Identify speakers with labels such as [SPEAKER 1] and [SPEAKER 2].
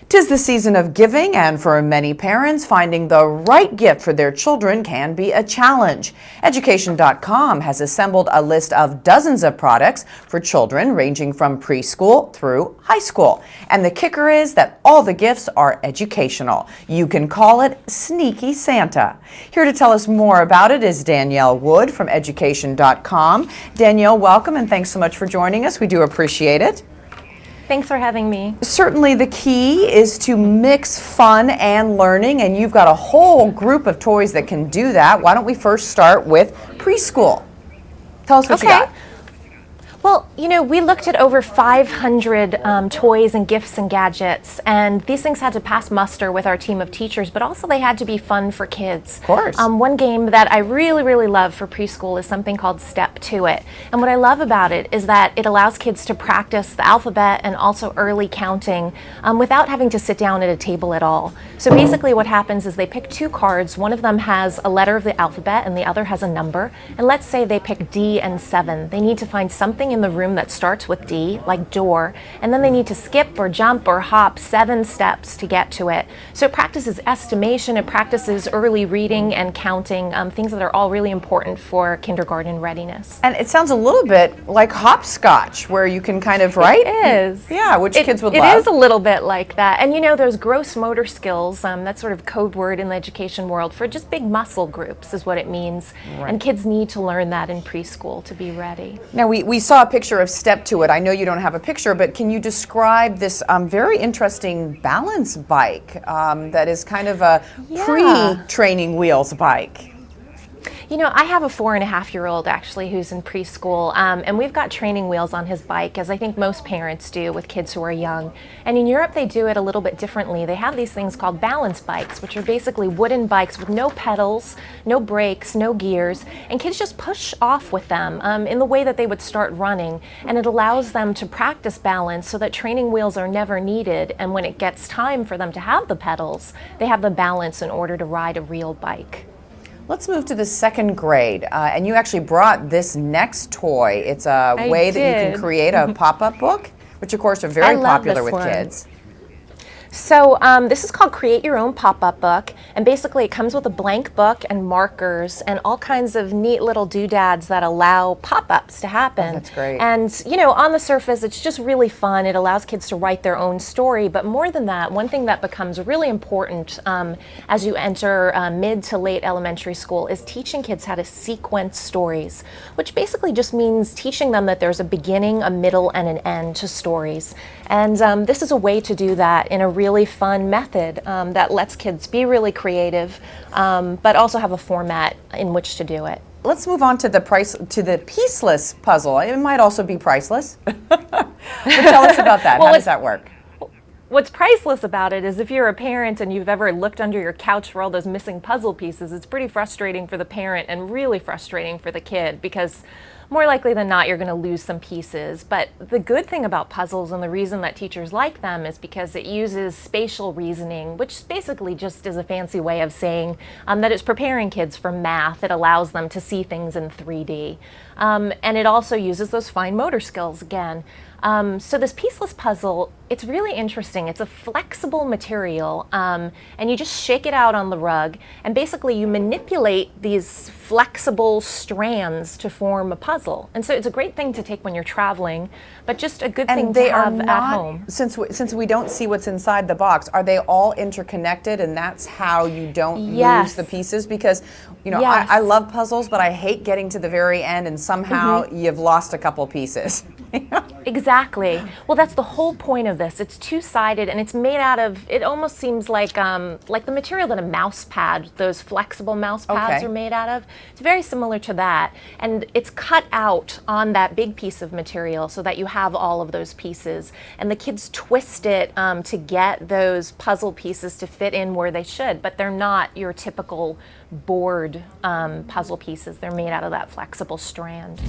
[SPEAKER 1] 'Tis the season of giving, and for many parents, finding the right gift for their children can be a challenge. Education.com has assembled a list of dozens of products for children ranging from preschool through high school. And the kicker is that all the gifts are educational. You can call it Sneaky Santa. Here to tell us more about it is Danielle Wood from Education.com. Danielle, welcome, and thanks so much for joining us. We do appreciate it.
[SPEAKER 2] Thanks for having me.
[SPEAKER 1] Certainly the key is to mix fun and learning, and you've got a whole group of toys that can do that. Why don't we first start with preschool? Tell us what you got.
[SPEAKER 2] Well, we looked at over 500 toys and gifts and gadgets, and these things had to pass muster with our team of teachers, but also they had to be fun for kids.
[SPEAKER 1] Of course.
[SPEAKER 2] One game that I really love for preschool is something called Step To It. And what I love about it is that it allows kids to practice the alphabet and also early counting without having to sit down at a table at all. So basically what happens is they pick two cards. One of them has a letter of the alphabet and the other has a number. And let's say they pick D and 7. They need to find something in the room that starts with D, like door, and then they need to skip or jump or hop 7 steps to get to it. So it practices estimation, it practices early reading and counting, things that are all really important for kindergarten readiness.
[SPEAKER 1] And it sounds a little bit like hopscotch, where you can kind of, right?
[SPEAKER 2] It is.
[SPEAKER 1] Yeah, which kids would love.
[SPEAKER 2] It is a little bit like that. And those gross motor skills, that's sort of code word in the education world for just big muscle groups is what it means.
[SPEAKER 1] Right.
[SPEAKER 2] And kids need to learn that in preschool to be ready.
[SPEAKER 1] Now, we saw a picture of Step To It. I know you don't have a picture, but can you describe this very interesting balance bike that is kind of a pre-training wheels bike?
[SPEAKER 2] I have a 4.5-year-old actually who's in preschool, and we've got training wheels on his bike, as I think most parents do with kids who are young. And in Europe, they do it a little bit differently. They have these things called balance bikes, which are basically wooden bikes with no pedals, no brakes, no gears, and kids just push off with them in the way that they would start running. And it allows them to practice balance so that training wheels are never needed. And when it gets time for them to have the pedals, they have the balance in order to ride a real bike.
[SPEAKER 1] Let's move to the second grade, and you actually brought this next toy. It's a way that you can create a pop-up book, which of course are very popular with kids.
[SPEAKER 2] So this is called Create Your Own Pop-Up Book, and basically it comes with a blank book and markers and all kinds of neat little doodads that allow pop-ups to happen.
[SPEAKER 1] Oh, that's great.
[SPEAKER 2] And on the surface it's just really fun. It allows kids to write their own story, but more than that, one thing that becomes really important as you enter mid to late elementary school is teaching kids how to sequence stories, which basically just means teaching them that there's a beginning, a middle, and an end to stories. And this is a way to do that in a really fun method that lets kids be really creative, but also have a format in which to do it.
[SPEAKER 1] Let's move on to the pieceless puzzle. It might also be priceless. But tell us about that. How does that work?
[SPEAKER 2] What's priceless about it is if you're a parent and you've ever looked under your couch for all those missing puzzle pieces, it's pretty frustrating for the parent and really frustrating for the kid, because more likely than not, you're going to lose some pieces. But the good thing about puzzles, and the reason that teachers like them, is because it uses spatial reasoning, which basically just is a fancy way of saying that it's preparing kids for math. It allows them to see things in 3D. And it also uses those fine motor skills again. So this pieceless puzzle, it's really interesting. It's a flexible material, and you just shake it out on the rug, and basically you manipulate these flexible strands to form a puzzle. And so it's a great thing to take when you're traveling, but just a good thing to have at home.
[SPEAKER 1] Since we don't see what's inside the box, are they all interconnected, and that's how you don't lose the pieces? Because I love puzzles, but I hate getting to the very end and somehow you've lost a couple pieces.
[SPEAKER 2] Exactly. Well, that's the whole point of this. It's two-sided, and it's made out of, it almost seems like the material that a mouse pad, those flexible mouse pads are made out of. It's very similar to that, and it's cut out on that big piece of material so that you have all of those pieces, and the kids twist it to get those puzzle pieces to fit in where they should, but they're not your typical board puzzle pieces. They're made out of that flexible strand.